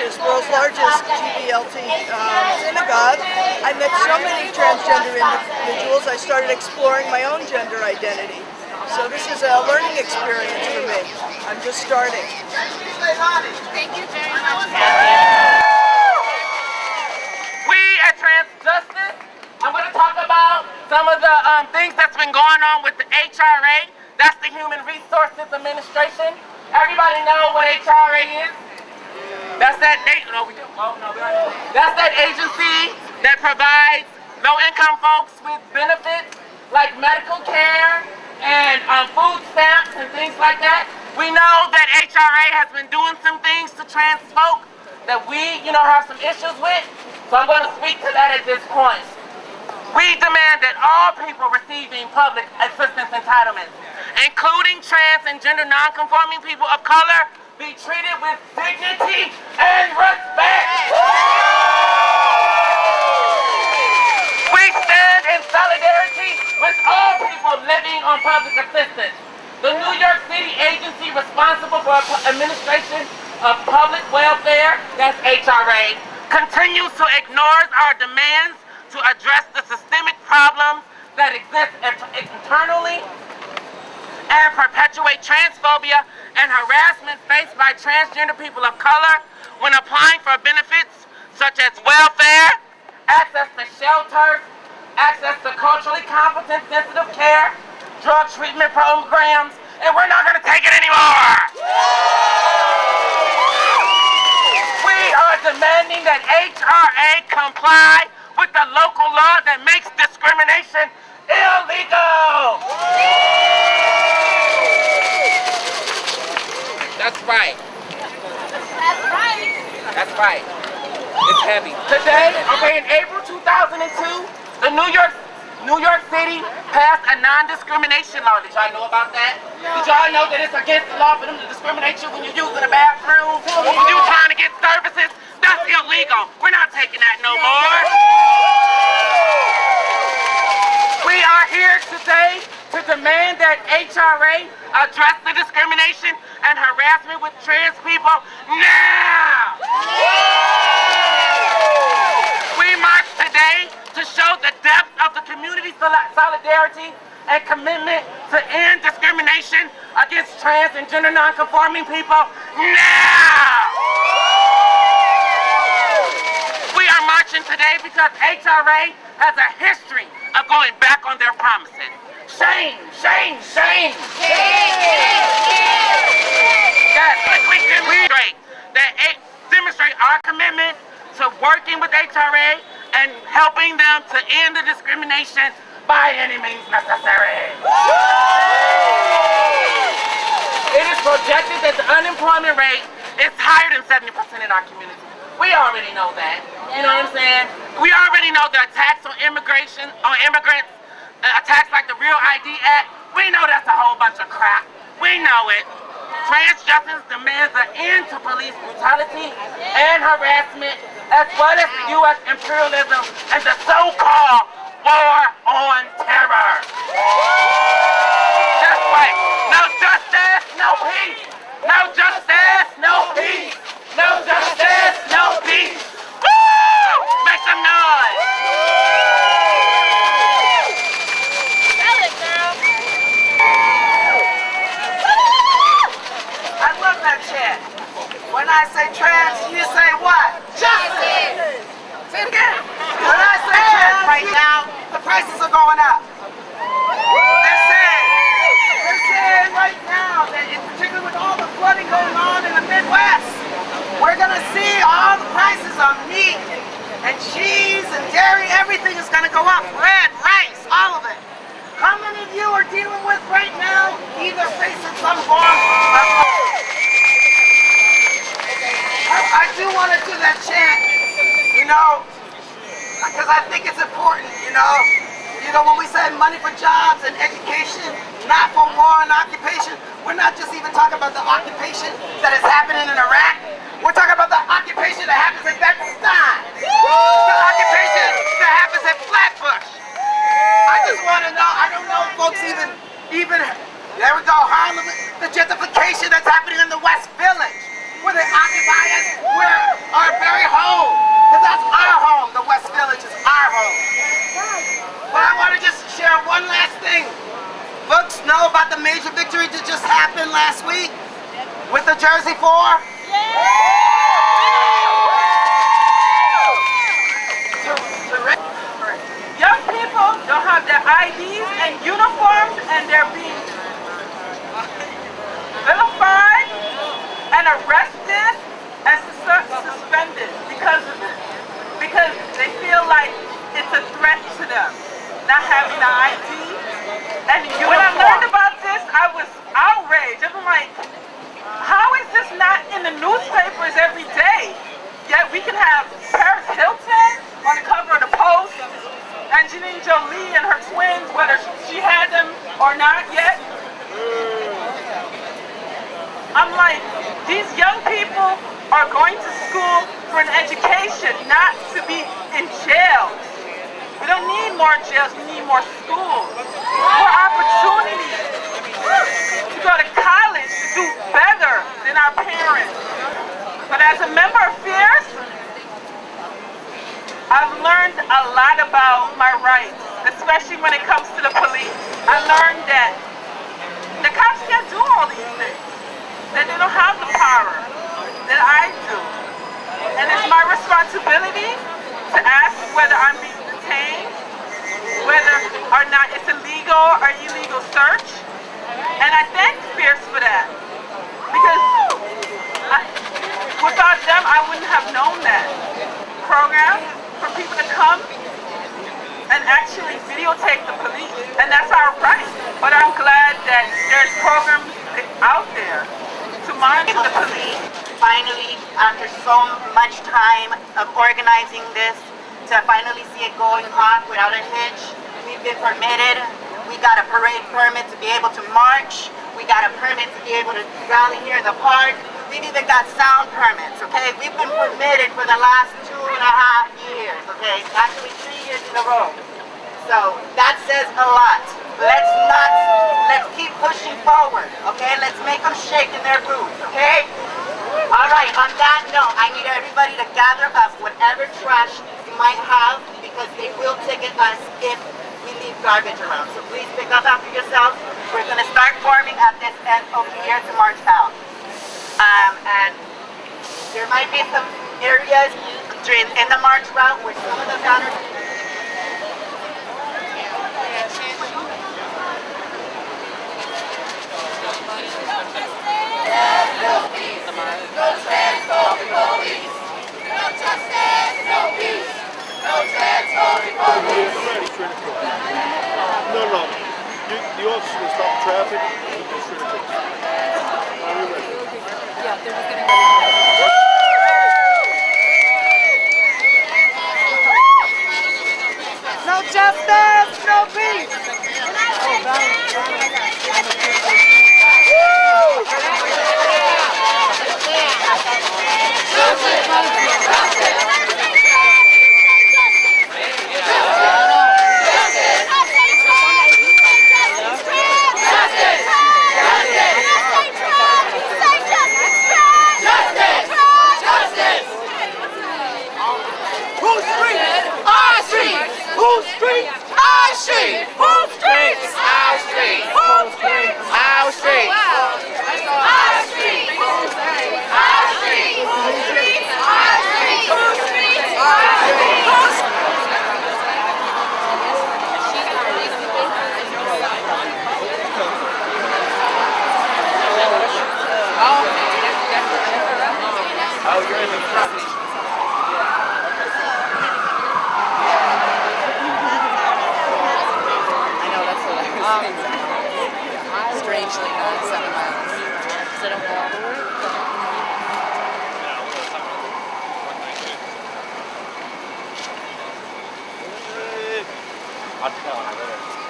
is the world's largest GBLT synagogue. I met so many transgender individuals, I started exploring my own gender identity. So this is a learning experience for me. I'm just starting. Thank you very much. We at Trans Justice, I'm going to talk about some of the things that's been going on with the HRA. That's the Human Resources Administration. Everybody know what HRA is? That's that That's that agency that provides low-income folks with benefits like medical care and food stamps and things like that. We know that HRA has been doing some things to trans folk that we, have some issues with. So I'm going to speak to that at this point. We demand that all people receiving public assistance entitlements, including trans and gender non-conforming people of color, be treated with dignity and respect. We stand in solidarity with all people living on public assistance. The New York City agency responsible for administration of public welfare, that's HRA, continues to ignore our demands to address the systemic problems that exist internally and perpetuate transphobia and harassment faced by transgender people of color when applying for benefits such as welfare, access to shelters, access to culturally competent sensitive care, drug treatment programs, and we're not going to take it anymore. We are demanding that HRA comply with the local law that makes discrimination illegal. That's right. That's right. That's right. It's heavy. Today, in April 2002, the New York City passed a non-discrimination law. Did y'all know about that? Did y'all know that it's against the law for them to discriminate you when you're using a bathroom? When you're trying to get services? That's illegal. We're not taking that no more. We are here today to demand that HRA address the discrimination and harassment with trans people now. We march today to show the depth of the community solidarity and commitment to end discrimination against trans and gender non-conforming people now. We are marching today because HRA has a history of going back on their promises. Shame, shame, shame. Yes, we demonstrate our commitment to working with HRA and helping them to end the discrimination by any means necessary. It is projected that the unemployment rate is higher than 70% in our community. We already know that. You know what I'm saying? We already know the attacks on immigrants, attacks like the Real ID Act. We know that's a whole bunch of crap. We know it. Trans justice demands an end to police brutality and harassment, as well as the U.S. imperialism and the so-called war on terror. That's right. No justice, no peace. No justice, no peace. No justice, no peace. Woo! Make some noise. Tell it, girl. I love that chant. When I say trans, you say what? Justice. Say it again. When I say trans right now, the prices are going up. They're saying right now that in particular with all the flooding going on in the Midwest, we're gonna see all the prices on meat and cheese and dairy, everything is gonna go up. Bread, rice, all of it. How many of you are dealing with right now either facing some form of... I do want to do that chant, because I think it's important, when we say money for jobs and education, not for war and occupation, we're not just even talking about the occupation that is happening in Iraq. We're talking about the occupation that happens at Bed-Stuy, the occupation that happens at Flatbush. I just want to know, I don't know if folks even, there we go, Harlem, the gentrification that's happening in the West Village, where they occupy us, where our last week with the Jersey 4? Young people don't have their IDs and uniforms, and they're being vilified and arrested and suspended because of it. Because they feel like it's a threat to them, not having an ID and a uniform. When I learned about this, I was outraged. I'm like, how is this not in the newspapers every day? Yet we can have Paris Hilton on the cover of the Post, Angelina Jolie and her twins, whether she had them or not yet. I'm like, these young people are going to school for an education, not to be in jails. We don't need more jails, we need more schools, more opportunities to go to college to do better than our parents. But as a member of FIERCE, I've learned a lot about my rights, especially when it comes to the police. I learned that the cops can't do all these things, that they don't have the power that I do. And it's my responsibility to ask whether I'm being detained, whether or not it's a legal or illegal search. And I thank FIERCE for that, because without them, I wouldn't have known that. Program for people to come and actually videotape the police, and that's our right. But I'm glad that there's programs out there to monitor the police. Finally, after so much time of organizing this, to finally see it going off without a hitch, we've been permitted. We got a parade permit to be able to march. We got a permit to be able to rally here in the park. We've even got sound permits, okay? We've been permitted for the last 2.5 years, okay? Actually 3 years in a row. So that says a lot. Let's keep pushing forward, okay? Let's make them shake in their boots, okay? All right, on that note, I need everybody to gather up whatever trash you might have, because they will ticket us if we leave garbage around. So please pick up after yourselves. We're gonna start forming at this end over here to march out. And there might be some areas in the march route where some of the banners. No chance for the police. No justice, no peace. No chance for the police. Pretty critical. No. The officer will stop traffic. It's critical. Are we ready? Yeah, they're just getting ready. No justice, no peace. Strangely not 7 miles. Is it a walk? I'll tell you later.